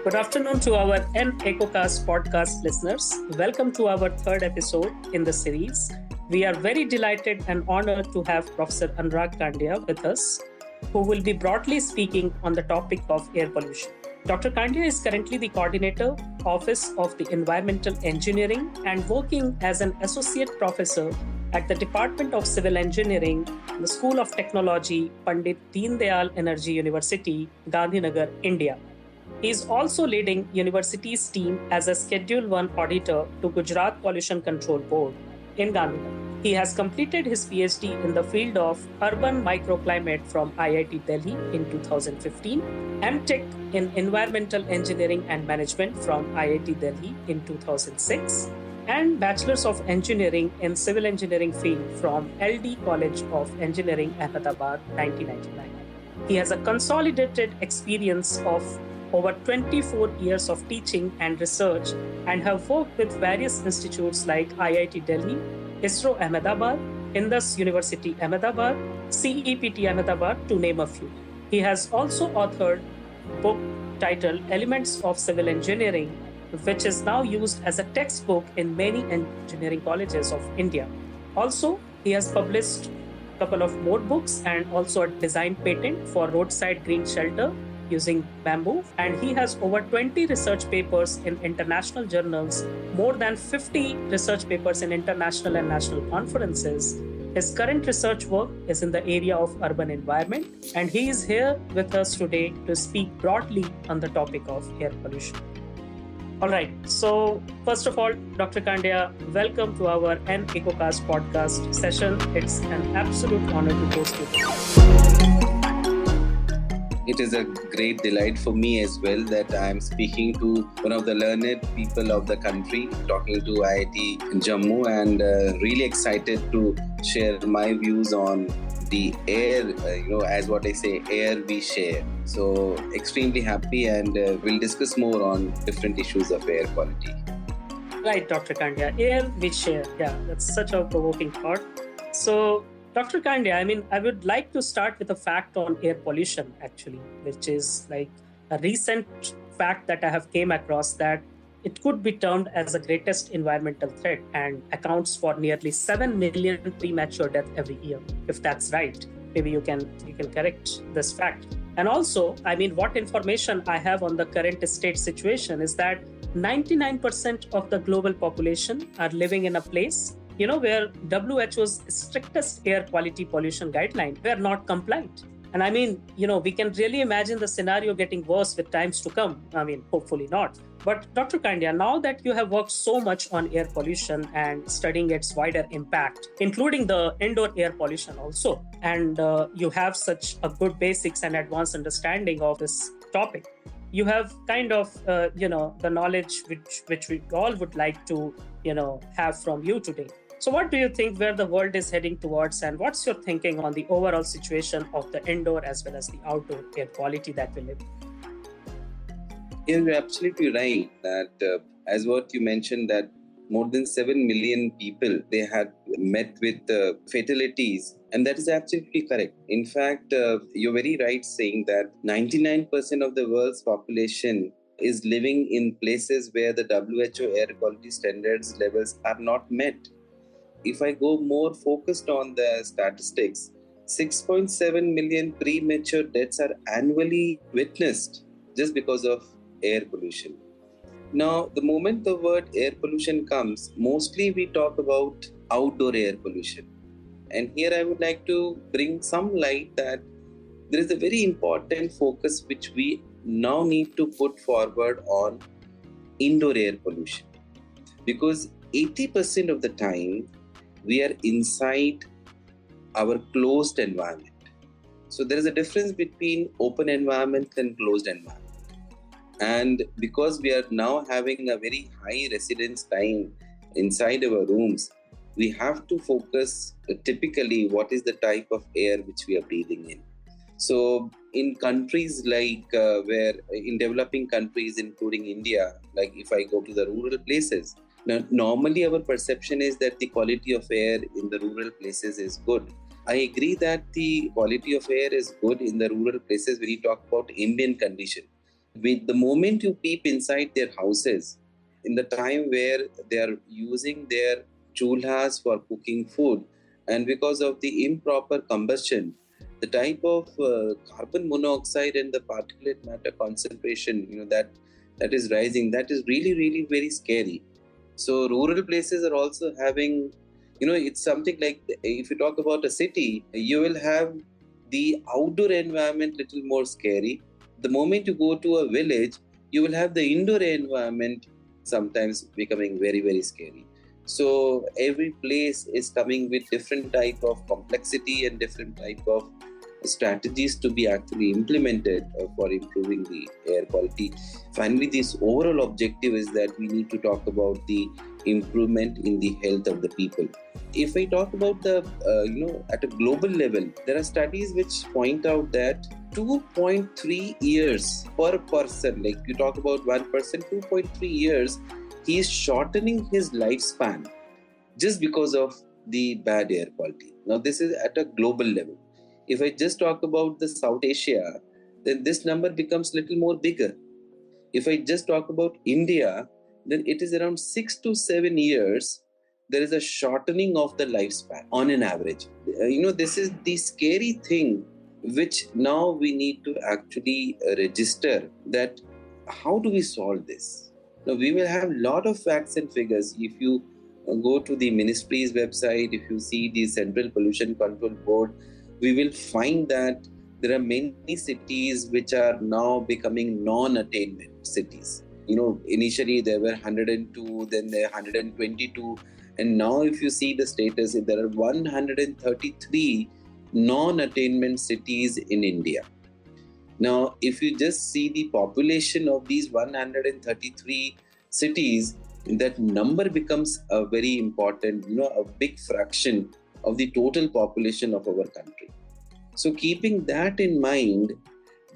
Good afternoon to our EcoCast podcast listeners. Welcome to our third episode in the series. We are very delighted and honored to have Professor Anurag Kandya with us, who will be broadly speaking on the topic of air pollution. Dr. Kandya is currently the coordinator, Office of the Environmental Engineering, and working as an associate professor at the Department of Civil Engineering, the School of Technology, Pandit Deendayal Energy University, Gandhinagar, India. He is also leading university's team as a Schedule 1 auditor to Gujarat Pollution Control Board in Gandhinagar. He has completed his PhD in the field of urban microclimate from IIT Delhi in 2015, MTech in Environmental Engineering and Management from IIT Delhi in 2006, and Bachelor's of Engineering in Civil Engineering field from LD College of Engineering, Ahmedabad, 1999. He has a consolidated experience of over 24 years of teaching and research and have worked with various institutes like IIT Delhi, ISRO Ahmedabad, Indus University Ahmedabad, CEPT Ahmedabad, to name a few. He has also authored a book titled Elements of Civil Engineering, which is now used as a textbook in many engineering colleges of India. Also, he has published a couple of more books and also a design patent for roadside green shelter using bamboo, and he has over 20 research papers in international journals, more than 50 research papers in international and national conferences. His current research work is in the area of urban environment, and he is here with us today to speak broadly on the topic of air pollution. All right, so first of all, Dr. Kandya, welcome to our EcoCast podcast session. It's an absolute honor to host you. It is a great delight for me as well that I am speaking to one of the learned people of the country, talking to IIT Jammu, and really excited to share my views on the air, as what I say, air we share. So extremely happy, and we'll discuss more on different issues of air quality. Right, Dr. Kandya, air we share. Yeah, that's such a provoking thought. So, Dr. Kandya, I would like to start with a fact on air pollution, actually, which is like a recent fact that I have came across, that it could be termed as the greatest environmental threat and accounts for nearly 7 million premature deaths every year. If that's right, maybe you can correct this fact. And also, what information I have on the current state situation is that 99% of the global population are living in a place where WHO's strictest air quality pollution guideline were not compliant. And we can really imagine the scenario getting worse with times to come. Hopefully not. But Dr. Kandya, now that you have worked so much on air pollution and studying its wider impact, including the indoor air pollution also, and you have such a good basics and advanced understanding of this topic, you have kind of, the knowledge which we all would like to, have from you today. So what do you think where the world is heading towards, and what's your thinking on the overall situation of the indoor as well as the outdoor air quality that we live in? You're absolutely right that as what you mentioned, that more than 7 million people, they had met with fatalities, and that is absolutely correct. In fact, you're very right saying that 99% of the world's population is living in places where the WHO air quality standards levels are not met. If I go more focused on the statistics, 6.7 million premature deaths are annually witnessed just because of air pollution. Now, the moment the word air pollution comes, mostly we talk about outdoor air pollution. And here I would like to bring some light that there is a very important focus which we now need to put forward on indoor air pollution. Because 80% of the time, we are inside our closed environment. So there is a difference between open environment and closed environment. And because we are now having a very high residence time inside our rooms, we have to focus typically what is the type of air which we are breathing in. So in countries like in developing countries, including India, like if I go to the rural places, now normally our perception is that the quality of air in the rural places is good. I agree that the quality of air is good in the rural places when you talk about ambient condition. With the moment you peep inside their houses, in the time where they are using their chulhas for cooking food, and because of the improper combustion, the type of carbon monoxide and the particulate matter concentration, that is rising, that is really, really very scary. So rural places are also having, it's something like, if you talk about a city, you will have the outdoor environment little more scary. The moment you go to a village, you will have the indoor environment sometimes becoming very, very scary. So every place is coming with different type of complexity and different type of strategies to be actually implemented for improving the air quality. Finally, this overall objective is that we need to talk about the improvement in the health of the people. If I talk about the, at a global level, there are studies which point out that 2.3 years per person, like you talk about one person, 2.3 years, he is shortening his lifespan just because of the bad air quality. Now, this is at a global level. If I just talk about the South Asia, then this number becomes little more bigger. If I just talk about India, then it is around 6 to 7 years. There is a shortening of the lifespan on an average. This is the scary thing which now we need to actually register, that how do we solve this? Now, we will have a lot of facts and figures. If you go to the ministry's website, if you see the Central Pollution Control Board, we will find that there are many cities which are now becoming non-attainment cities. Initially there were 102, then there are 122, and now if you see the status, there are 133 non-attainment cities in India. Now, if you just see the population of these 133 cities, that number becomes a very important, a big fraction of the total population of our country. So keeping that in mind,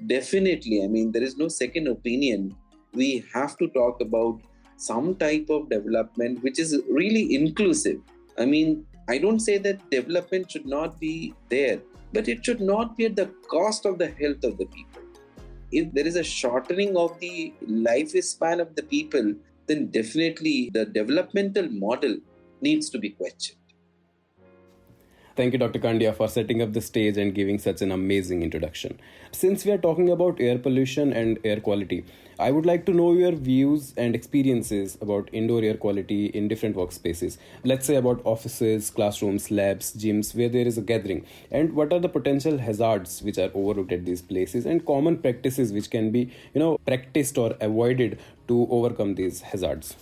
definitely, there is no second opinion. We have to talk about some type of development which is really inclusive. I don't say that development should not be there, but it should not be at the cost of the health of the people. If there is a shortening of the lifespan of the people, then definitely the developmental model needs to be questioned. Thank you, Dr. Kandya, for setting up the stage and giving such an amazing introduction. Since we are talking about air pollution and air quality, I would like to know your views and experiences about indoor air quality in different workspaces. Let's say about offices, classrooms, labs, gyms, where there is a gathering. And what are the potential hazards which are overlooked at these places, and common practices which can be, practiced or avoided to overcome these hazards?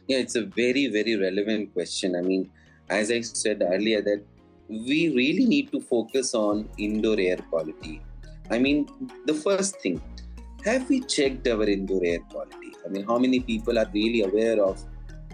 Yeah, it's a very, very relevant question. As I said earlier, that we really need to focus on indoor air quality. The first thing, have we checked our indoor air quality? How many people are really aware of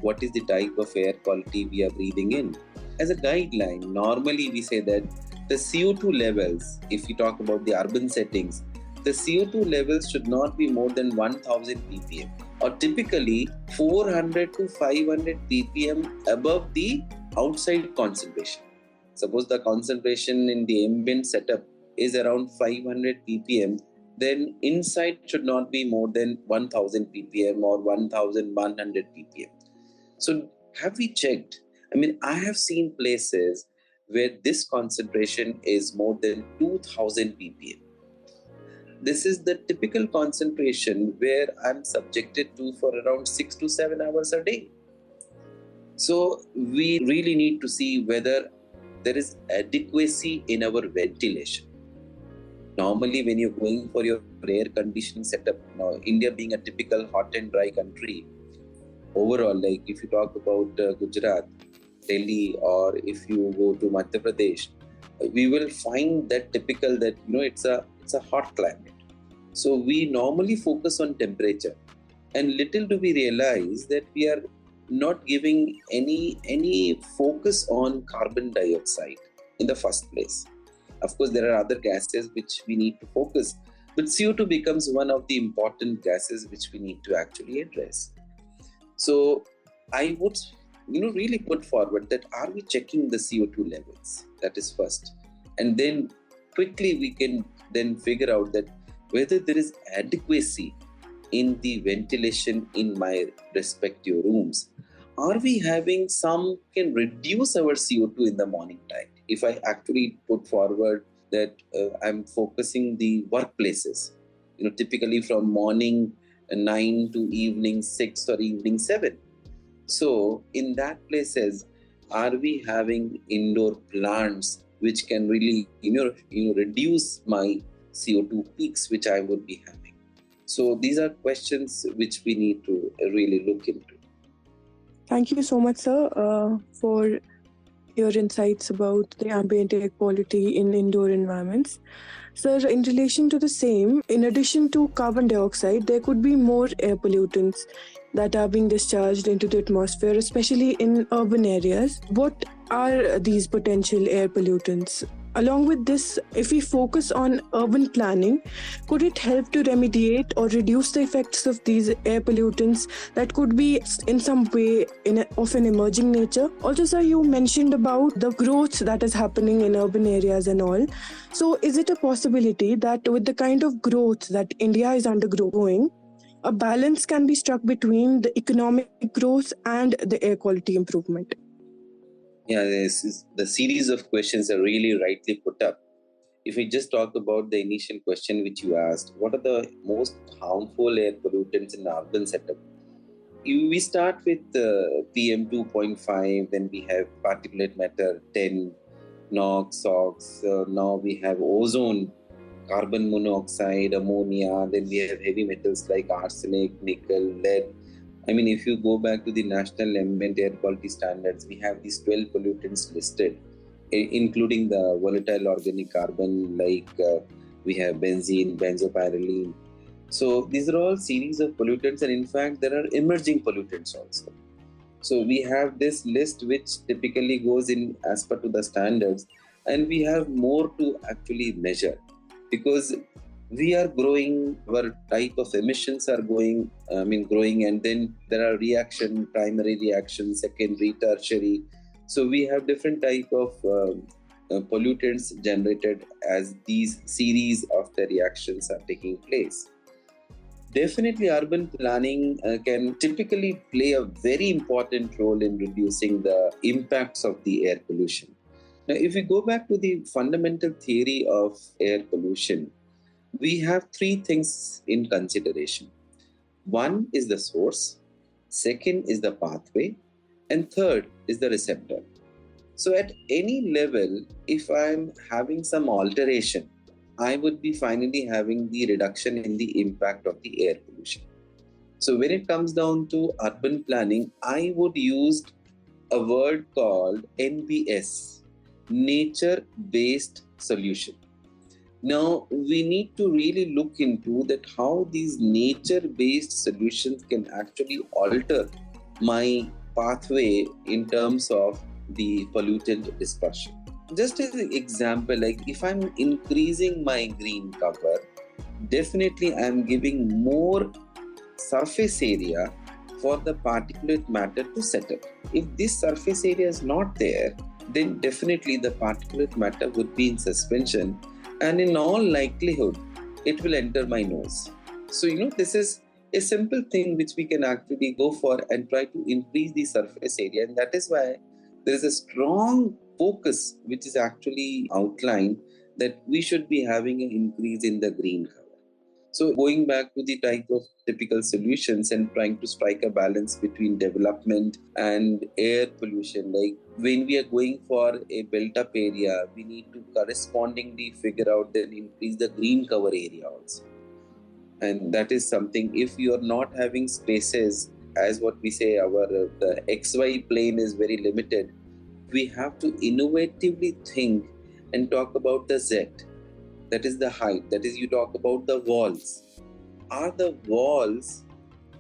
what is the type of air quality we are breathing in? As a guideline, normally we say that the CO2 levels, if you talk about the urban settings, the CO2 levels should not be more than 1000 ppm, or typically 400 to 500 ppm above the outside concentration. Suppose the concentration in the ambient setup is around 500 ppm, then inside should not be more than 1000 ppm or 1100 ppm. So have we checked? I have seen places where this concentration is more than 2000 ppm. This is the typical concentration where I'm subjected to for around 6 to 7 hours a day. So we really need to see whether there is adequacy in our ventilation. Normally, when you're going for your air conditioning setup, now India being a typical hot and dry country, overall, like if you talk about Gujarat, Delhi, or if you go to Madhya Pradesh, we will find that typical that it's a hot climate. So we normally focus on temperature, and little do we realize that we are not giving any focus on carbon dioxide in the first place. Of course, there are other gases which we need to focus, but CO2 becomes one of the important gases which we need to actually address. So I would really put forward that, are we checking the CO2 levels? That is first. And then quickly we can then figure out that whether there is adequacy in the ventilation in my respective rooms. Are we having some can reduce our CO2 in the morning time? If I actually put forward that I'm focusing the workplaces, typically from morning 9 to evening 6 or evening 7. So in that places, are we having indoor plants which can really, reduce my CO2 peaks which I would be having? So these are questions which we need to really look into. Thank you so much, sir, for your insights about the ambient air quality in indoor environments. Sir, in relation to the same, in addition to carbon dioxide, there could be more air pollutants that are being discharged into the atmosphere, especially in urban areas. What are these potential air pollutants? Along with this, if we focus on urban planning, could it help to remediate or reduce the effects of these air pollutants that could be in some way of an emerging nature? Also, sir, you mentioned about the growth that is happening in urban areas and all. So is it a possibility that with the kind of growth that India is undergoing, a balance can be struck between the economic growth and the air quality improvement? Yeah, the series of questions are really rightly put up. If we just talk about the initial question which you asked, what are the most harmful air pollutants in the urban setup? We start with PM 2.5, then we have particulate matter 10, NOx, SOx, now we have ozone, carbon monoxide, ammonia, then we have heavy metals like arsenic, nickel, lead. If you go back to the National Ambient Air Quality Standards, we have these 12 pollutants listed, including the volatile organic carbon like we have benzene, benzopyrene. So these are all series of pollutants, and in fact, there are emerging pollutants also. So we have this list which typically goes in as per to the standards, and we have more to actually measure because we are growing, our type of emissions are growing, and then there are primary reaction, secondary, tertiary. So we have different type of pollutants generated as these series of the reactions are taking place. Definitely, urban planning can typically play a very important role in reducing the impacts of the air pollution. Now, if we go back to the fundamental theory of air pollution, we have three things in consideration. One is the source, second is the pathway, and third is the receptor. So at any level, if I'm having some alteration, I would be finally having the reduction in the impact of the air pollution. So when it comes down to urban planning, I would use a word called NBS, nature-based solution. Now, we need to really look into that how these nature-based solutions can actually alter my pathway in terms of the pollutant dispersion. Just as an example, like if I'm increasing my green cover, definitely I'm giving more surface area for the particulate matter to settle. If this surface area is not there, then definitely the particulate matter would be in suspension, and in all likelihood, it will enter my nose. So, this is a simple thing which we can actually go for and try to increase the surface area. And that is why there is a strong focus which is actually outlined that we should be having an increase in the green cover. So going back to the type of typical solutions and trying to strike a balance between development and air pollution, like when we are going for a built-up area, we need to correspondingly figure out then increase the green cover area also. And that is something, if you are not having spaces, as what we say, the XY plane is very limited, we have to innovatively think and talk about the Z. That is the height. That is, you talk about the walls. Are the walls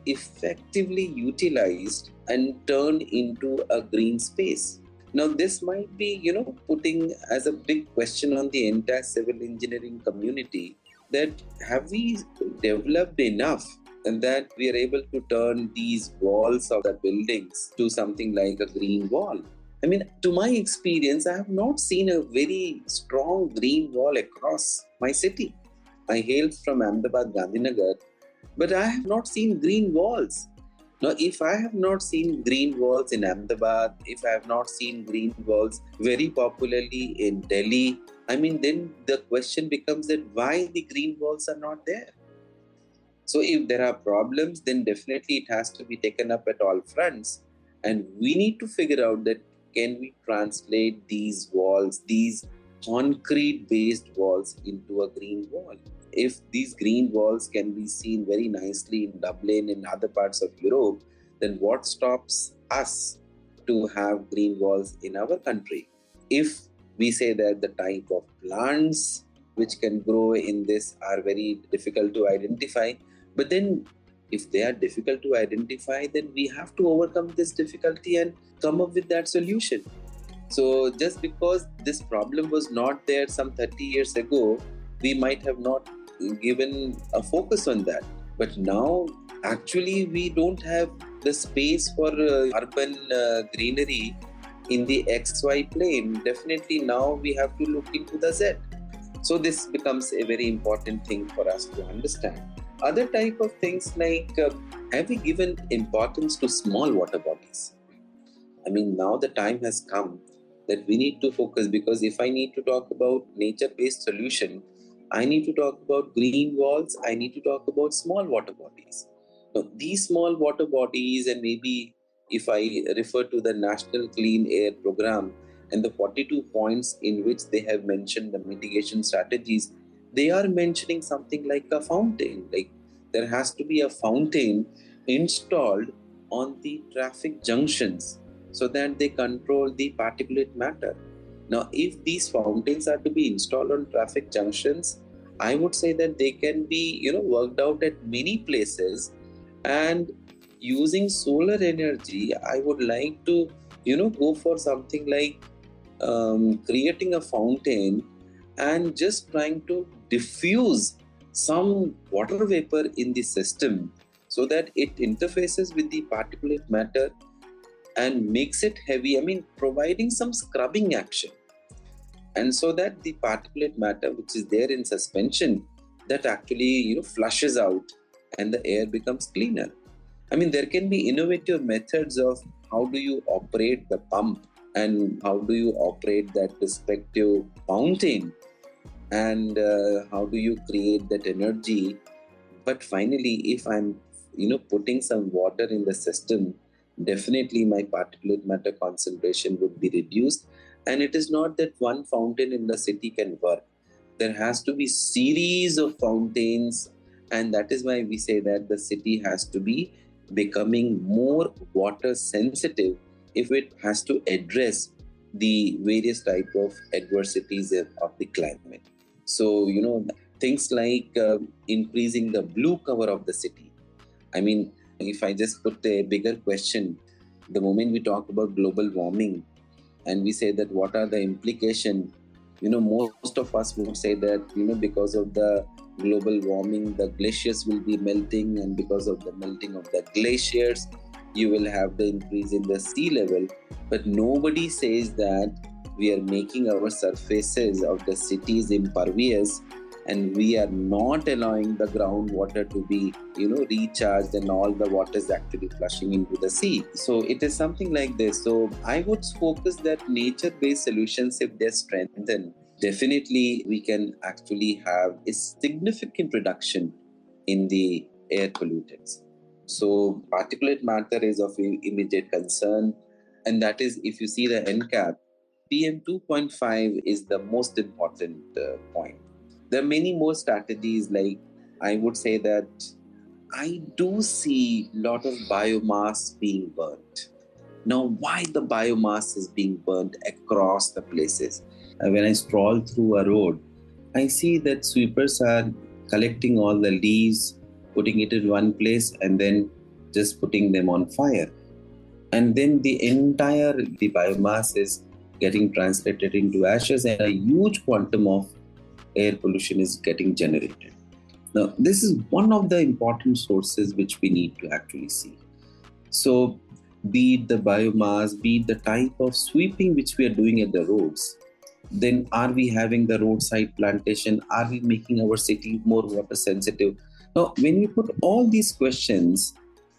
effectively utilized and turned into a green space? Now, this might be, putting as a big question on the entire civil engineering community, that have we developed enough and that we are able to turn these walls of the buildings to something like a green wall? To my experience, I have not seen a very strong green wall across my city. I hail from Ahmedabad, Gandhinagar, but I have not seen green walls. Now, if I have not seen green walls in Ahmedabad, if I have not seen green walls very popularly in Delhi, then the question becomes that why the green walls are not there? So if there are problems, then definitely it has to be taken up at all fronts. And we need to figure out that can we translate these walls, these concrete based walls into a green wall? If these green walls can be seen very nicely in Dublin and other parts of Europe, then what stops us to have green walls in our country? If we say that the type of plants which can grow in this are very difficult to identify, but then if they are difficult to identify, then we have to overcome this difficulty and come up with that solution. So just because this problem was not there some 30 years ago, we might have not given a focus on that. But now, actually, we don't have the space for urban greenery in the XY plane. Definitely now we have to look into the Z. So this becomes a very important thing for us to understand. Other type of things like, have we given importance to small water bodies? Now the time has come that we need to focus, because if I need to talk about nature-based solution, I need to talk about green walls, I need to talk about small water bodies. Now, these small water bodies, and maybe if I refer to the National Clean Air Program and the 42 points in which they have mentioned the mitigation strategies, they are mentioning something like a fountain. Like there has to be a fountain installed on the traffic junctions so that they control the particulate matter. Now, if these fountains are to be installed on traffic junctions, I would say that they can be, worked out at many places. And using solar energy, I would like to, go for something like creating a fountain and just trying to diffuse some water vapor in the system so that it interfaces with the particulate matter and makes it heavy, providing some scrubbing action. And so that the particulate matter which is there in suspension, that actually, flushes out and the air becomes cleaner. There can be innovative methods of how do you operate the pump and how do you operate that respective fountain and how do you create that energy. But finally, if I'm, putting some water in the system, definitely my particulate matter concentration would be reduced. And it is not that one fountain in the city can work. There has to be series of fountains, and that is why we say that the city has to be becoming more water sensitive if it has to address the various type of adversities of the climate. So, things like increasing the blue cover of the city. If I just put a bigger question, the moment we talk about global warming and we say that what are the implications, most of us would say that, because of the global warming, the glaciers will be melting, and because of the melting of the glaciers, you will have the increase in the sea level. But nobody says that we are making our surfaces of the cities impervious, and we are not allowing the groundwater to be, recharged, and all the water is actually flushing into the sea. So it is something like this. So I would focus that nature-based solutions, if they're strengthened, definitely we can actually have a significant reduction in the air pollutants. So particulate matter is of immediate concern, and that is, if you see the NCAP, PM 2.5 is the most important point. There are many more strategies, like I would say that I do see a lot of biomass being burnt. Now, why the biomass is being burnt across the places? When I stroll through a road, I see that sweepers are collecting all the leaves, putting it in one place, and then just putting them on fire. And then the biomass is getting translated into ashes, and a huge quantum of air pollution is getting generated. Now, this is one of the important sources which we need to actually see. So, be it the biomass, be it the type of sweeping which we are doing at the roads, Then are we having the roadside plantation? Are we making our city more water sensitive? Now, when we put all these questions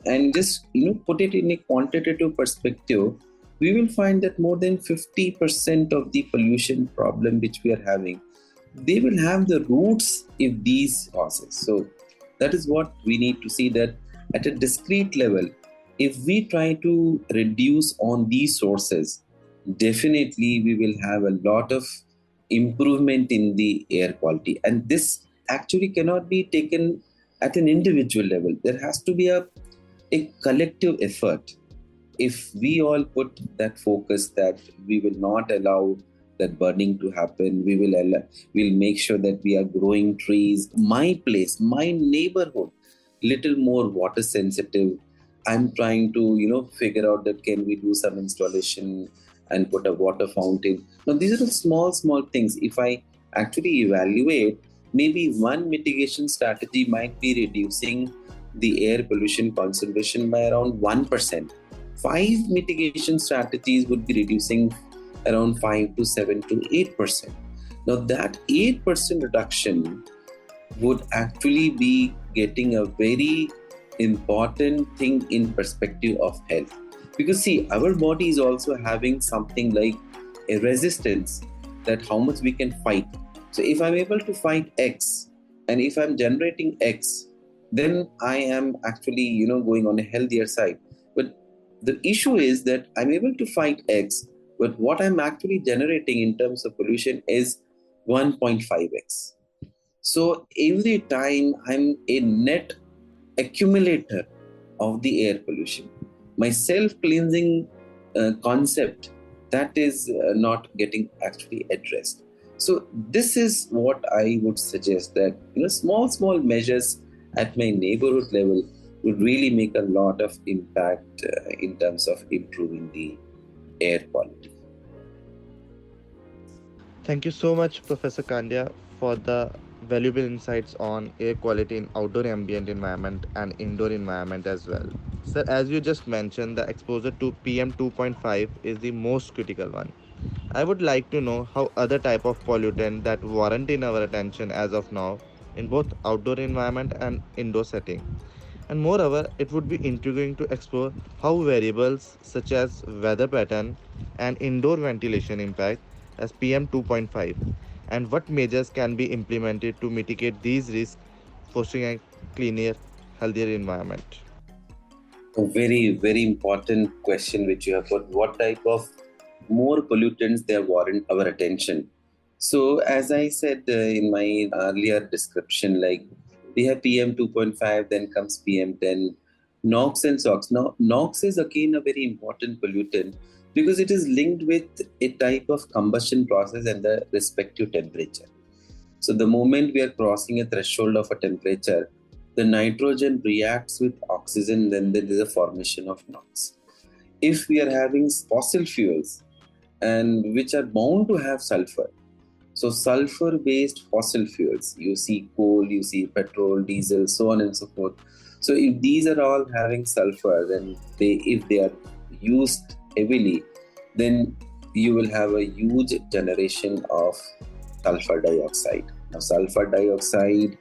and just put it in a quantitative perspective, we will find that more than 50% of the pollution problem which we are having, they will have the roots in these causes. So that is what we need to see, that at a discrete level, if we try to reduce on these sources, definitely we will have a lot of improvement in the air quality. And this actually cannot be taken at an individual level. There has to be a collective effort. If we all put that focus that we will not allow that burning to happen, we'll make sure that we are growing trees, my place, my neighborhood, little more water sensitive. I'm trying to figure out that can we do some installation and put a water fountain. Now these are the small things. If I actually evaluate, maybe one mitigation strategy might be reducing the air pollution concentration by around 1%. 5 mitigation strategies would be reducing around 5 to 7 to 8%. Now that 8% reduction would actually be getting a very important thing in perspective of health. Because see, our body is also having something like a resistance, that how much we can fight. So if I'm able to fight X, and if I'm generating X, then I am actually going on a healthier side. But the issue is that I'm able to fight X, but what I'm actually generating in terms of pollution is 1.5x. So every time I'm a net accumulator of the air pollution, my self-cleansing concept, that is not getting actually addressed. So this is what I would suggest, that small measures at my neighborhood level would really make a lot of impact in terms of improving the air quality. Thank you so much, Professor Kandya, for the valuable insights on air quality in outdoor ambient environment and indoor environment as well. Sir, as you just mentioned, the exposure to PM 2.5 is the most critical one. I would like to know how other type of pollutant that warrant in our attention as of now in both outdoor environment and indoor setting. And moreover, it would be intriguing to explore how variables such as weather pattern and indoor ventilation impact as PM 2.5, and what measures can be implemented to mitigate these risks, fostering a cleaner, healthier environment. A very, very important question which you have put. What type of more pollutants they warrant our attention? So as I said in my earlier description, like we have PM 2.5, then comes PM 10, NOx and SOx. Now, NOx is again a very important pollutant because it is linked with a type of combustion process and the respective temperature. So the moment we are crossing a threshold of a temperature, the nitrogen reacts with oxygen, then there is a formation of NOx. If we are having fossil fuels and which are bound to have sulfur, so sulfur-based fossil fuels, you see coal, you see petrol, diesel, so on and so forth. So if these are all having sulfur, then if they are used heavily, then you will have a huge generation of sulfur dioxide. Now, sulfur dioxide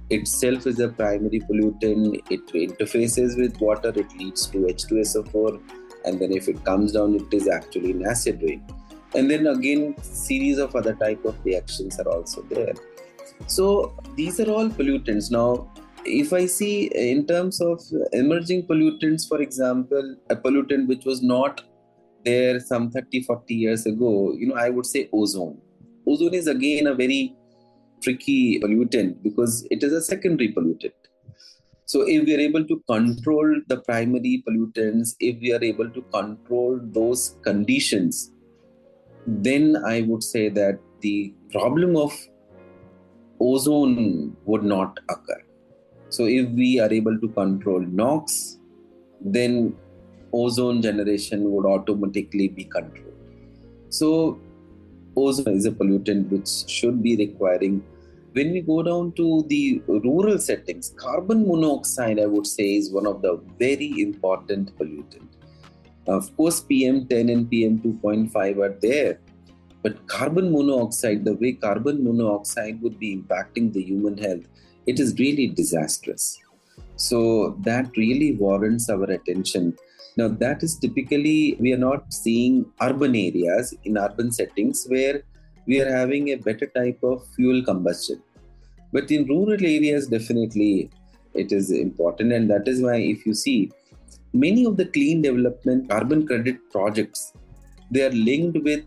itself is a primary pollutant. It interfaces with water, it leads to H2SO4, and then if it comes down, it is actually an acid rain. And then again, series of other type of reactions are also there. So these are all pollutants. Now, if I see in terms of emerging pollutants, for example, a pollutant which was not there some 30-40 years ago, I would say ozone. Ozone is again a very tricky pollutant because it is a secondary pollutant. So if we are able to control the primary pollutants, if we are able to control those conditions, then I would say that the problem of ozone would not occur. So if we are able to control NOx, then ozone generation would automatically be controlled. So ozone is a pollutant which should be requiring. When we go down to the rural settings, carbon monoxide, I would say, is one of the very important pollutants. Of course, PM10 and PM2.5 are there, But carbon monoxide, the way carbon monoxide would be impacting the human health, it is really disastrous. So that really warrants our attention. Now, that is typically, we are not seeing urban areas in urban settings where we are having a better type of fuel combustion. But in rural areas, definitely it is important. And that is why, if you see, many of the clean development carbon credit projects, they are linked with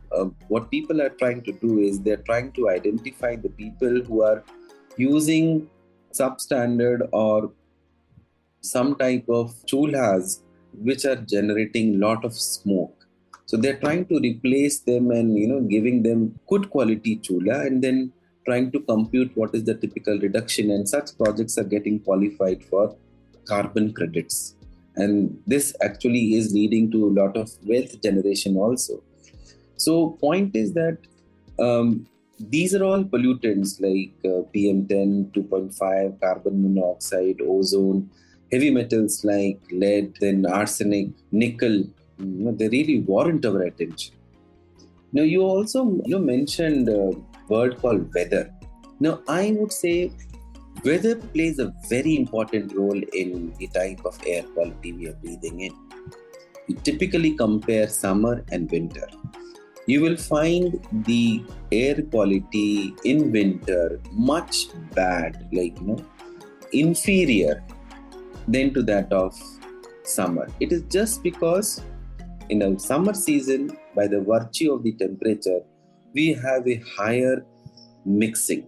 what people are trying to do is they're trying to identify the people who are using substandard or some type of chulhas which are generating lot of smoke. So they're trying to replace them and giving them good quality chula, and then trying to compute what is the typical reduction, and such projects are getting qualified for carbon credits. And this actually is leading to a lot of wealth generation also. So point is that these are all pollutants like PM10, 2.5, carbon monoxide, ozone, heavy metals like lead, then arsenic, nickel. They really warrant our attention. Now, you also mentioned a word called weather. Now, I would say weather plays a very important role in the type of air quality we are breathing in. We typically compare summer and winter. You will find the air quality in winter much bad, inferior than to that of summer. It is just because in the summer season, by the virtue of the temperature, we have a higher mixing.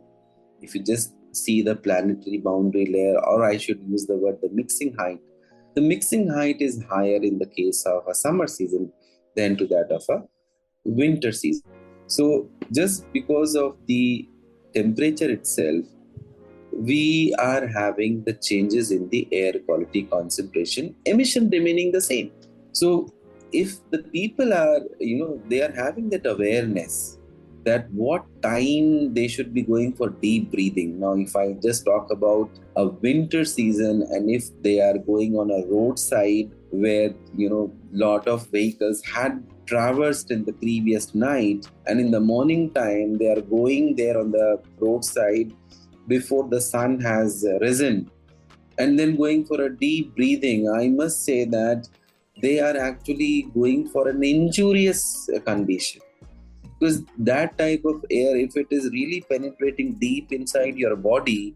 If you just see the planetary boundary layer, or I should use the word the mixing height is higher in the case of a summer season than to that of a winter season. So just because of the temperature itself, we are having the changes in the air quality concentration, emission remaining the same. So if the people are, they are having that awareness that what time they should be going for deep breathing. Now, if I just talk about a winter season, and if they are going on a roadside where, lot of vehicles had traversed in the previous night, and in the morning time, they are going there on the roadside before the sun has risen, and then going for a deep breathing, I must say that they are actually going for an injurious condition. Because that type of air, if it is really penetrating deep inside your body,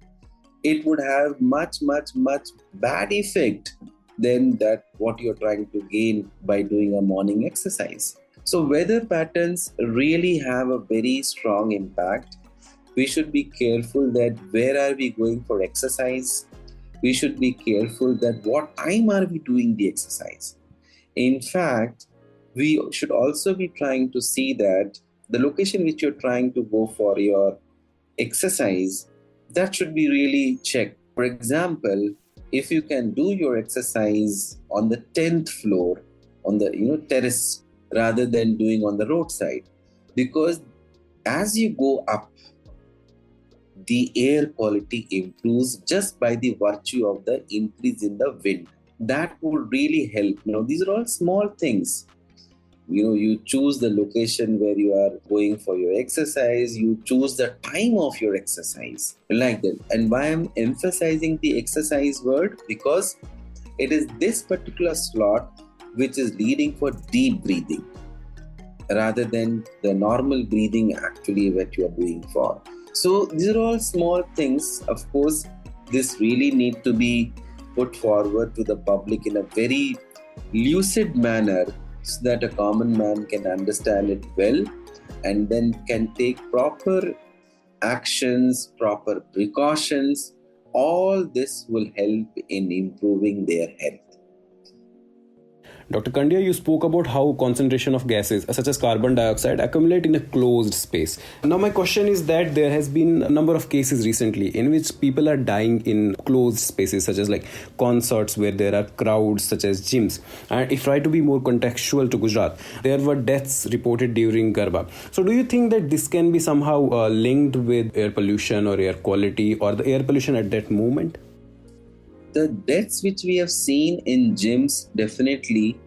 it would have much, much, much bad effect than that what you're trying to gain by doing a morning exercise. So weather patterns really have a very strong impact. We should be careful that where are we going for exercise. We should be careful that what time are we doing the exercise. In fact, we should also be trying to see that the location which you're trying to go for your exercise, that should be really checked. For example, if you can do your exercise on the 10th floor, on the terrace, rather than doing on the roadside. Because as you go up, the air quality improves just by the virtue of the increase in the wind. That would really help. These are all small things. You choose the location where you are going for your exercise, you choose the time of your exercise, like that. And why I'm emphasizing the exercise word? Because it is this particular slot which is leading for deep breathing rather than the normal breathing actually what you are doing for. So these are all small things. Of course, this really need to be put forward to the public in a very lucid manner, so that a common man can understand it well and then can take proper actions, proper precautions. All this will help in improving their health. Dr. Kandya, you spoke about how concentration of gases such as carbon dioxide accumulate in a closed space. Now my question is that there has been a number of cases recently in which people are dying in closed spaces such as concerts where there are crowds such as gyms. And if I try to be more contextual to Gujarat, there were deaths reported during Garba. So do you think that this can be somehow linked with air pollution or air quality or the air pollution at that moment? The deaths which we have seen in gyms, definitely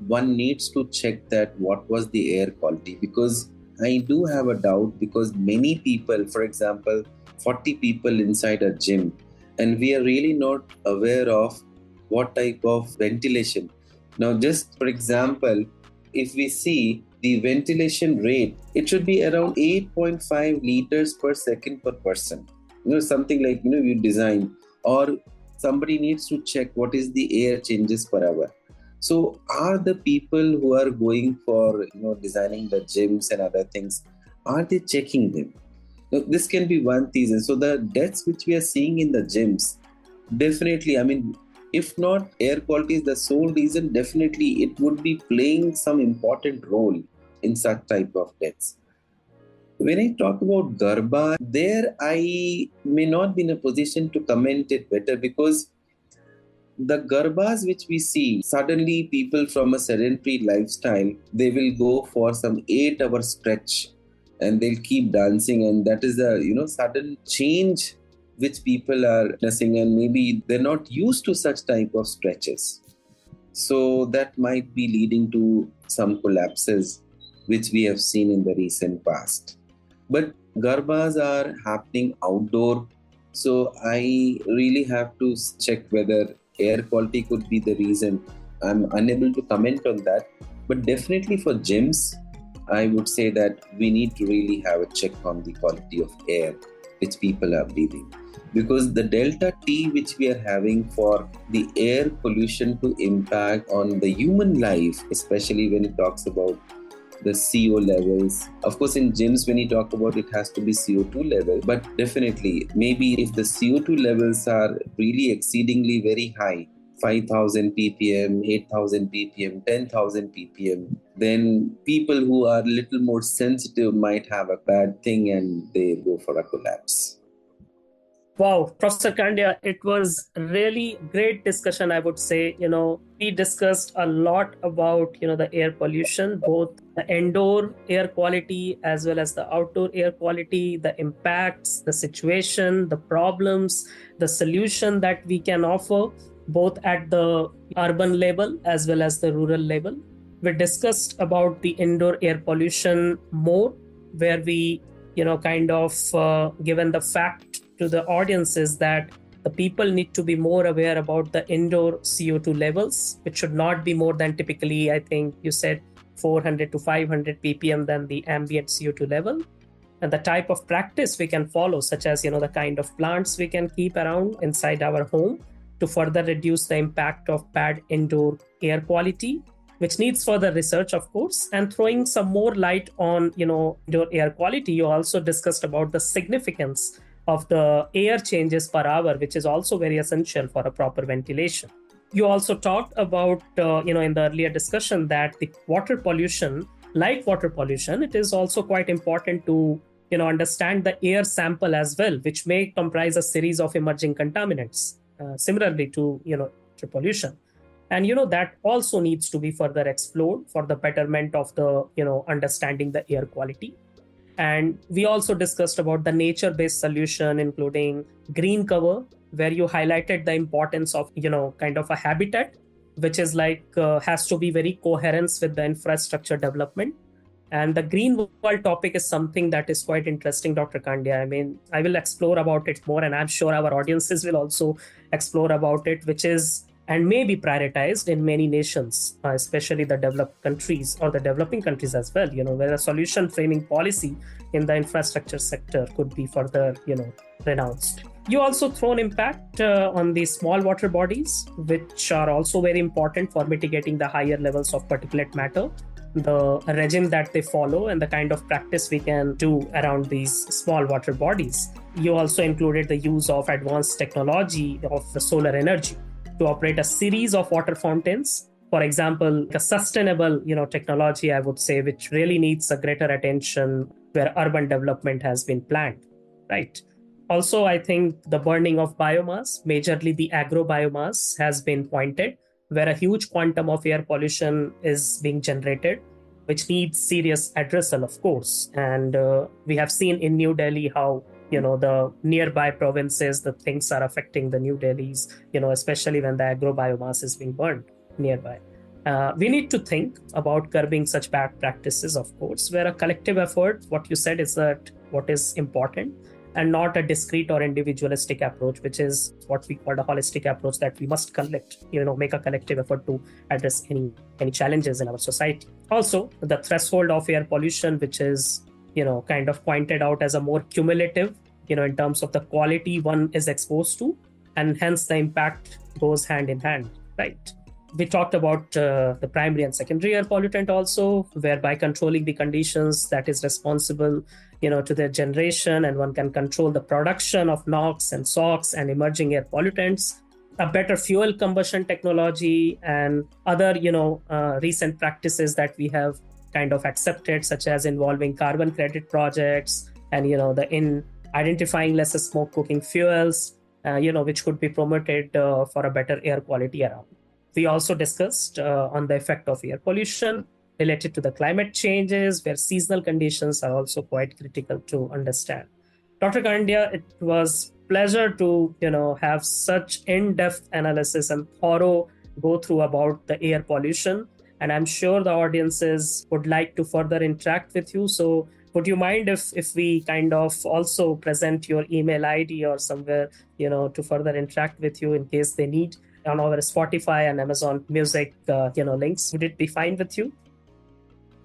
one needs to check that what was the air quality, because I do have a doubt because many people, for example, 40 people inside a gym, and we are really not aware of what type of ventilation. Now, just for example, if we see the ventilation rate, it should be around 8.5 liters per second per person. Something like, you design, or somebody needs to check what is the air changes per hour. So are the people who are going for, designing the gyms and other things, are they checking them? Now, this can be one reason. So the deaths which we are seeing in the gyms, definitely, if not air quality is the sole reason, definitely it would be playing some important role in such type of deaths. When I talk about Garba, there I may not be in a position to comment it better, because the Garbas which we see, suddenly people from a sedentary lifestyle, they will go for some 8-hour stretch and they'll keep dancing, and that is a sudden change which people are witnessing, and maybe they're not used to such type of stretches. So that might be leading to some collapses which we have seen in the recent past. But Garbas are happening outdoor, so I really have to check whether air quality could be the reason. I'm unable to comment on that. But definitely for gyms, I would say that we need to really have a check on the quality of air which people are breathing. Because the delta T which we are having for the air pollution to impact on the human life, especially when it talks about the CO levels. Of course, in gyms, when you talk about it, has to be CO2 level. But definitely, maybe if the CO2 levels are really exceedingly very high, 5,000 ppm, 8,000 ppm, 10,000 ppm, then people who are a little more sensitive might have a bad thing and they go for a collapse. Wow, Professor Kandya, it was really great discussion, I would say. We discussed a lot about, the air pollution, both the indoor air quality as well as the outdoor air quality, the impacts, the situation, the problems, the solution that we can offer, both at the urban level as well as the rural level. We discussed about the indoor air pollution more, where we, given the fact to the audiences that the people need to be more aware about the indoor CO2 levels, which should not be more than typically, I think you said 400 to 500 ppm than the ambient CO2 level. And the type of practice we can follow, such as, the kind of plants we can keep around inside our home to further reduce the impact of bad indoor air quality, which needs further research, of course. And throwing some more light on, indoor air quality, you also discussed about the significance of the air changes per hour, which is also very essential for a proper ventilation. You also talked about, in the earlier discussion, that the water pollution, like water pollution, it is also quite important to, understand the air sample as well, which may comprise a series of emerging contaminants, similarly to, water pollution. And, that also needs to be further explored for the betterment of the, understanding the air quality. And we also discussed about the nature-based solution, including green cover, where you highlighted the importance of, kind of a habitat, which is has to be very coherent with the infrastructure development. And the green world topic is something that is quite interesting, Dr. Kandya. I will explore about it more, and I'm sure our audiences will also explore about it, which is and may be prioritized in many nations, especially the developed countries or the developing countries as well, where a solution framing policy in the infrastructure sector could be further, renounced. You also thrown impact on the small water bodies, which are also very important for mitigating the higher levels of particulate matter, the regime that they follow, and the kind of practice we can do around these small water bodies. You also included the use of advanced technology of the solar energy to operate a series of water fountains. For example, a sustainable, technology, I would say, which really needs a greater attention where urban development has been planned, right? Also, I think the burning of biomass, majorly the agro biomass, has been pointed, where a huge quantum of air pollution is being generated, which needs serious addressal, of course. And we have seen in New Delhi how the nearby provinces, the things are affecting the New Delhi's, especially when the agro biomass is being burned nearby. We need to think about curbing such bad practices, of course, where a collective effort, what you said, is that what is important, and not a discrete or individualistic approach, which is what we call a holistic approach, that we must make a collective effort to address any challenges in our society. Also, the threshold of air pollution, which is kind of pointed out as a more cumulative, in terms of the quality one is exposed to, and hence the impact goes hand in hand, right? We talked about the primary and secondary air pollutant also, whereby controlling the conditions that is responsible to their generation, and one can control the production of NOx and SOx and emerging air pollutants. A better fuel combustion technology and other recent practices that we have kind of accepted, such as involving carbon credit projects, and in identifying less smoke cooking fuels, which could be promoted for a better air quality around. We also discussed on the effect of air pollution related to the climate changes, where seasonal conditions are also quite critical to understand. Dr. Kandya, it was pleasure to have such in-depth analysis and thorough go through about the air pollution, and I'm sure the audiences would like to further interact with you. So would you mind if we kind of also present your email ID or somewhere to further interact with you in case they need, on our Spotify and Amazon Music links? Would it be fine with you?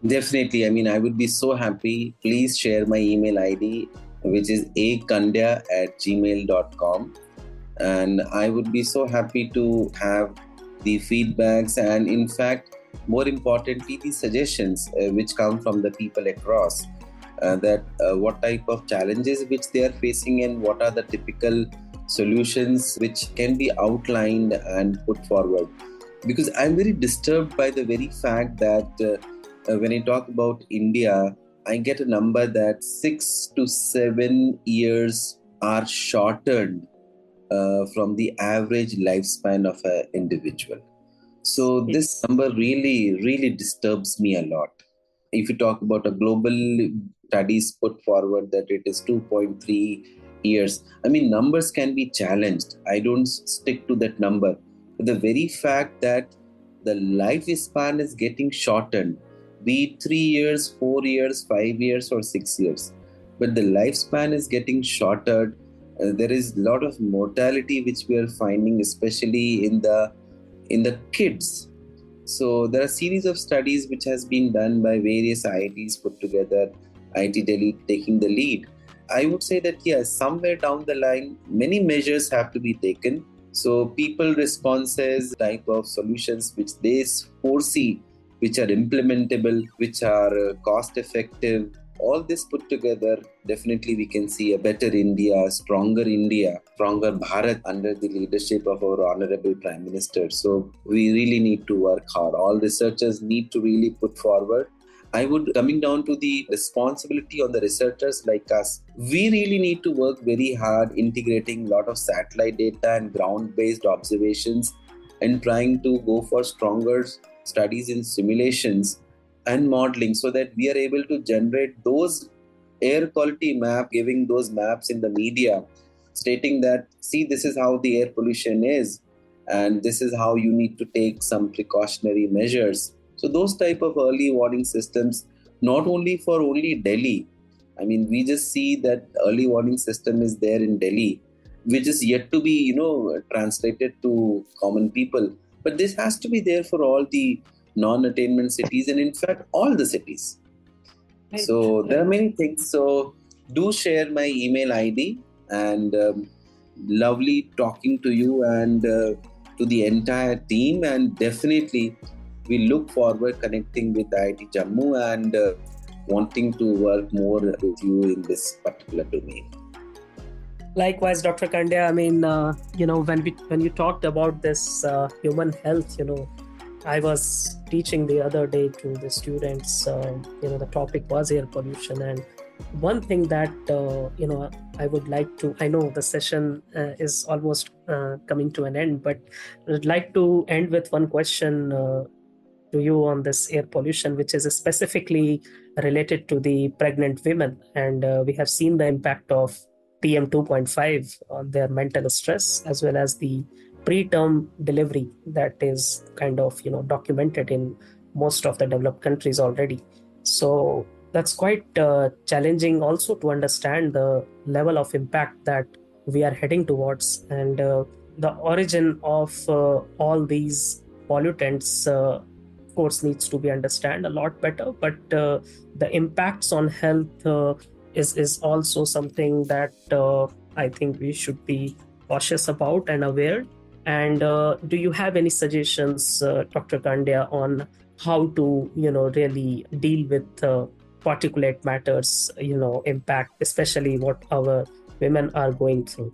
Definitely. I mean, I would be so happy. Please share my email ID, which is akandya@gmail.com. And I would be so happy to have the feedbacks and, in fact, more importantly, the suggestions which come from the people across, that what type of challenges which they are facing and what are the typical solutions which can be outlined and put forward. Because I'm very disturbed by the very fact that when I talk about India, I get a number that 6 to 7 years are shortened from the average lifespan of an individual. So this number really, really disturbs me a lot. If you talk about a global studies put forward that it is 2.3 years. I mean, numbers can be challenged. I don't stick to that number. But the very fact that the lifespan is getting shortened, be it 3 years, 4 years, 5 years, or 6 years, but the lifespan is getting shorter. There is a lot of mortality which we are finding, especially in the kids. So there are a series of studies which has been done by various IITs put together, IIT Delhi taking the lead. I would say that, yes, somewhere down the line, many measures have to be taken. So people responses, type of solutions which they foresee, which are implementable, which are cost effective, all this put together, definitely we can see a better India, stronger Bharat under the leadership of our Honorable Prime Minister. So we really need to work hard. All researchers need to really put forward. I would, coming down to the responsibility on the researchers like us, we really need to work very hard integrating a lot of satellite data and ground-based observations and trying to go for stronger studies in simulations and modeling so that we are able to generate those air quality map, giving those maps in the media, stating that, see, this is how the air pollution is and this is how you need to take some precautionary measures. So those type of early warning systems, not only for only Delhi. I mean, we just see that early warning system is there in Delhi, which is yet to be, translated to common people. But this has to be there for all the non-attainment cities and in fact all the cities. Right. So there are many things. So do share my email ID and lovely talking to you and to the entire team, and definitely we look forward connecting with IIT Jammu and wanting to work more with you in this particular domain. Likewise, Dr. Kandya, I mean, when you talked about this human health, I was teaching the other day to the students, the topic was air pollution. And one thing that, I would like to, I know the session is almost coming to an end, but I'd like to end with one question to you on this air pollution, which is specifically related to the pregnant women. And we have seen the impact of PM 2.5 on their mental stress, as well as the preterm delivery that is kind of documented in most of the developed countries already. So that's quite challenging also to understand the level of impact that we are heading towards, and the origin of all these pollutants of course needs to be understand a lot better, but the impacts on health is also something that I think we should be cautious about and aware. And do you have any suggestions, Dr. Kandya, on how to really deal with particulate matters impact, especially what our women are going through?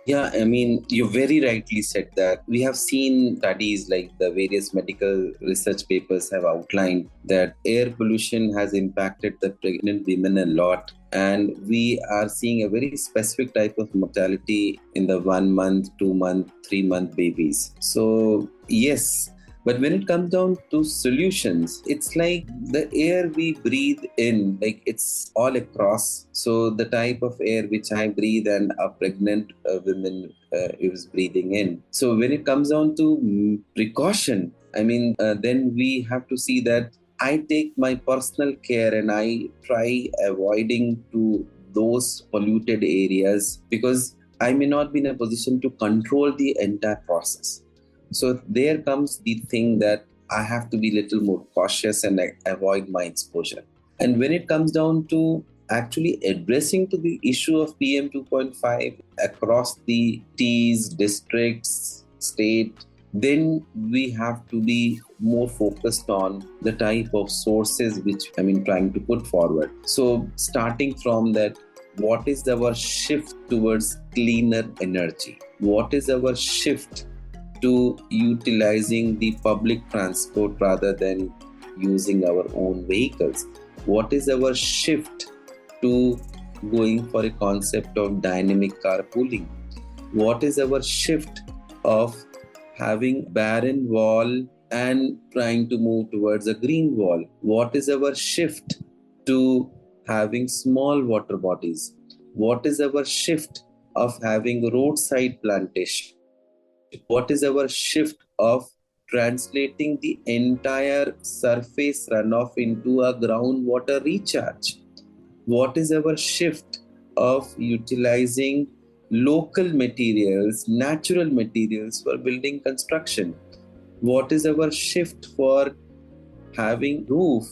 Yeah, I mean, you very rightly said that. We have seen studies like the various medical research papers have outlined that air pollution has impacted the pregnant women a lot. And we are seeing a very specific type of mortality in the 1 month, 2 month, 3 month babies. So, yes. But when it comes down to solutions, it's like the air we breathe in, like it's all across. So the type of air which I breathe and a pregnant woman is breathing in. So when it comes down to precaution, I mean, then we have to see that I take my personal care and I try avoiding to those polluted areas because I may not be in a position to control the entire process. So there comes the thing that I have to be a little more cautious and avoid my exposure. And when it comes down to actually addressing to the issue of PM 2.5 across the T's, districts, state, then we have to be more focused on the type of sources which trying to put forward. So starting from that, what is our shift towards cleaner energy? What is our shift to utilizing the public transport rather than using our own vehicles? What is our shift to going for a concept of dynamic carpooling? What is our shift of having barren wall and trying to move towards a green wall? What is our shift to having small water bodies? What is our shift of having roadside plantation? What is our shift of translating the entire surface runoff into a groundwater recharge? What is our shift of utilizing local materials, natural materials for building construction? What is our shift for having roof,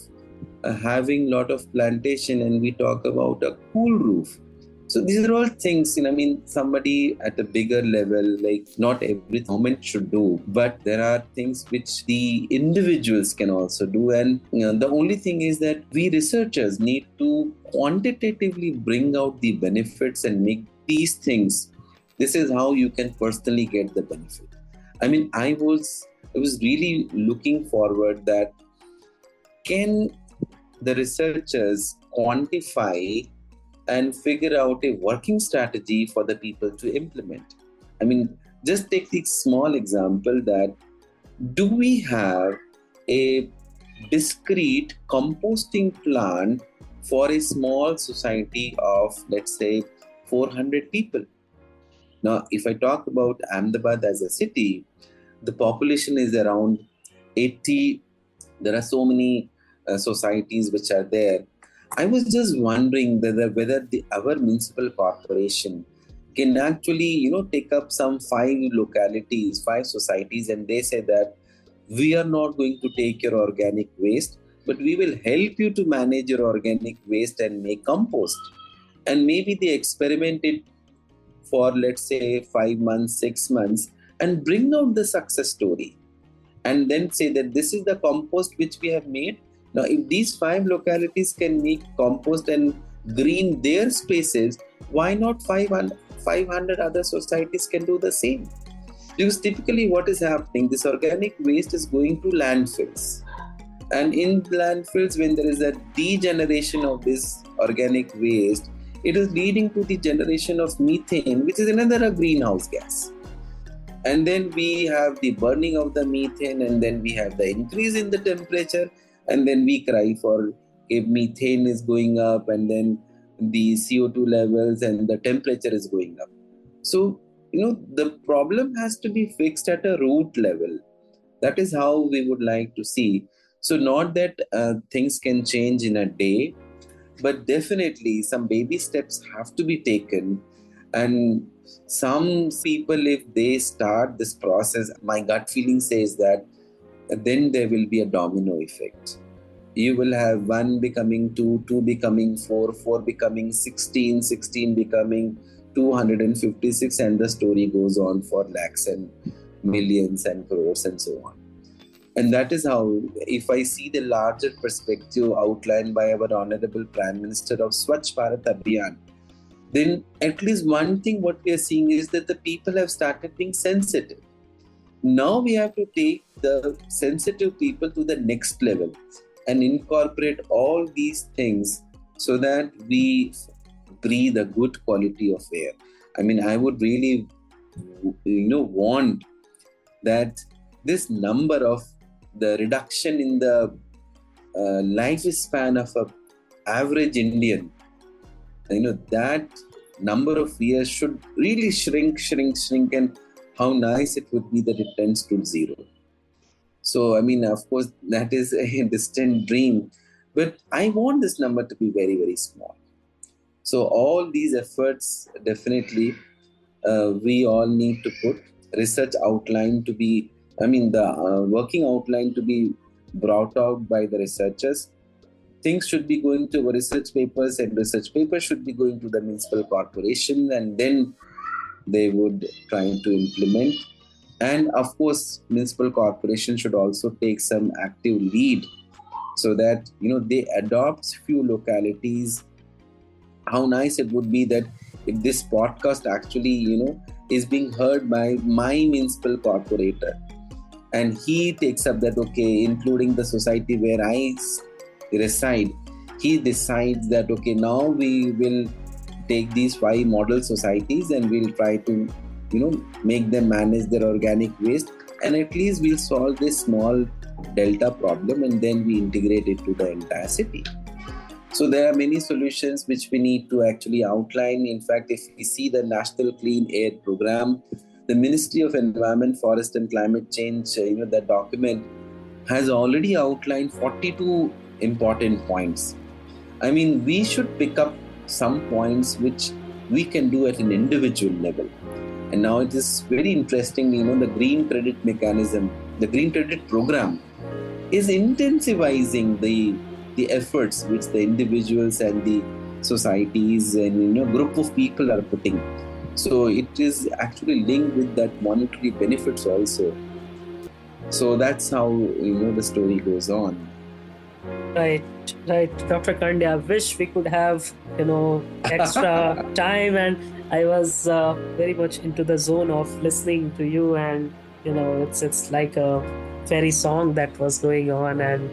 having lot of plantation, and we talk about a cool roof? So these are all things, somebody at a bigger level, like not every government should do, but there are things which the individuals can also do. And the only thing is that we researchers need to quantitatively bring out the benefits and make these things. This is how you can personally get the benefit. I was really looking forward that can the researchers quantify and figure out a working strategy for the people to implement. Just take the small example that do we have a discrete composting plant for a small society of, let's say, 400 people? Now, if I talk about Ahmedabad as a city, the population is around 80. There are so many societies which are there. I was just wondering whether our municipal corporation can actually, take up some 5 localities, 5 societies, and they say that we are not going to take your organic waste, but we will help you to manage your organic waste and make compost. And maybe they experiment it for, let's say, 5 months, 6 months, and bring out the success story. And then say that this is the compost which we have made. Now, if these 5 localities can make compost and green their spaces, why not 500 other societies can do the same? Because typically what is happening, this organic waste is going to landfills. And in landfills, when there is a degeneration of this organic waste, it is leading to the generation of methane, which is another greenhouse gas. And then we have the burning of the methane, and then we have the increase in the temperature. And then we cry for if methane is going up, and then the CO2 levels and the temperature is going up. So the problem has to be fixed at a root level. That is how we would like to see. So not that things can change in a day, but definitely some baby steps have to be taken. And some people, if they start this process, my gut feeling says that then there will be a domino effect. You will have 1 becoming 2, 2 becoming 4, 4 becoming 16, 16 becoming 256, and the story goes on for lakhs and millions and crores and so on. And that is how, if I see the larger perspective outlined by our Honorable Prime Minister of Swachh Bharat Abhiyan, then at least one thing what we are seeing is that the people have started being sensitive. Now we have to take the sensitive people to the next level and incorporate all these things so that we breathe a good quality of air. I mean, I would really, want that this number of the reduction in the lifespan of an average Indian, that number of years should really shrink, and how nice it would be that it tends to zero. So, I mean, of course, that is a distant dream, but I want this number to be very, very small. So all these efforts, definitely, we all need to put research outline to be, the working outline to be brought out by the researchers. Things should be going to our research papers, and research papers should be going to the municipal corporation, and then they would try to implement. And of course, municipal corporation should also take some active lead so that, they adopt few localities. How nice it would be that if this podcast actually, is being heard by my municipal corporator, and he takes up that, okay, including the society where I reside, he decides that, okay, now we will take these 5 model societies and we'll try to, make them manage their organic waste, and at least we'll solve this small delta problem, and then we integrate it to the entire city. So there are many solutions which we need to actually outline. In fact, if we see the National Clean Air Program, the Ministry of Environment, Forest and Climate Change, that document has already outlined 42 important points. I mean, we should pick up some points which we can do at an individual level. And now it is very interesting, the green credit mechanism, the green credit program is intensifying the efforts which the individuals and the societies and group of people are putting. So it is actually linked with that monetary benefits also. So that's how the story goes on. Right, Dr. Kandya. I wish we could have extra time, and I was very much into the zone of listening to you, and it's like a fairy song that was going on, and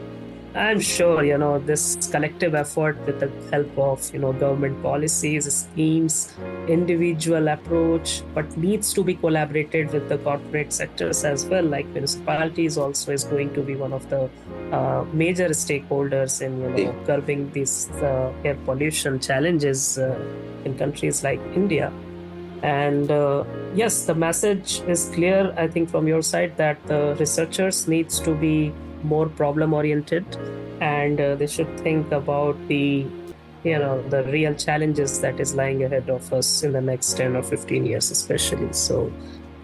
I'm sure this collective effort with the help of government policies, schemes, individual approach, but needs to be collaborated with the corporate sectors as well. Like municipalities also is going to be one of the major stakeholders in curbing these air pollution challenges in countries like India. And yes, the message is clear, I think, from your side, that the researchers needs to be more problem oriented, and they should think about the real challenges that is lying ahead of us in the next 10 or 15 years especially. So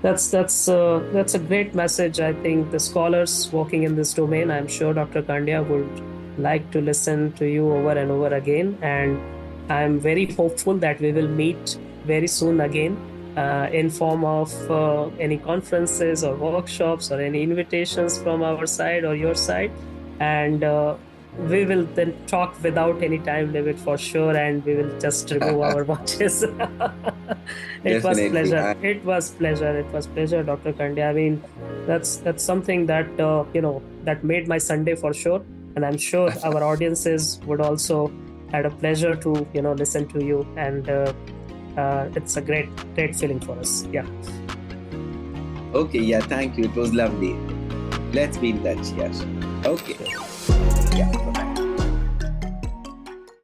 that's a great message. I think the scholars working in this domain, I'm sure Dr. Kandya would like to listen to you over and over again, and I'm very hopeful that we will meet very soon again in form of any conferences or workshops or any invitations from our side or your side, and we will then talk without any time limit for sure, and we will just remove our watches. It was pleasure. It was pleasure, Dr. Kandya. I mean, that's something that that made my Sunday for sure, and I'm sure our audiences would also had a pleasure to listen to you, and it's a great feeling for us. Yeah. Okay. Yeah. Thank you. It was lovely. Let's be in touch. Yes. Okay. Yeah.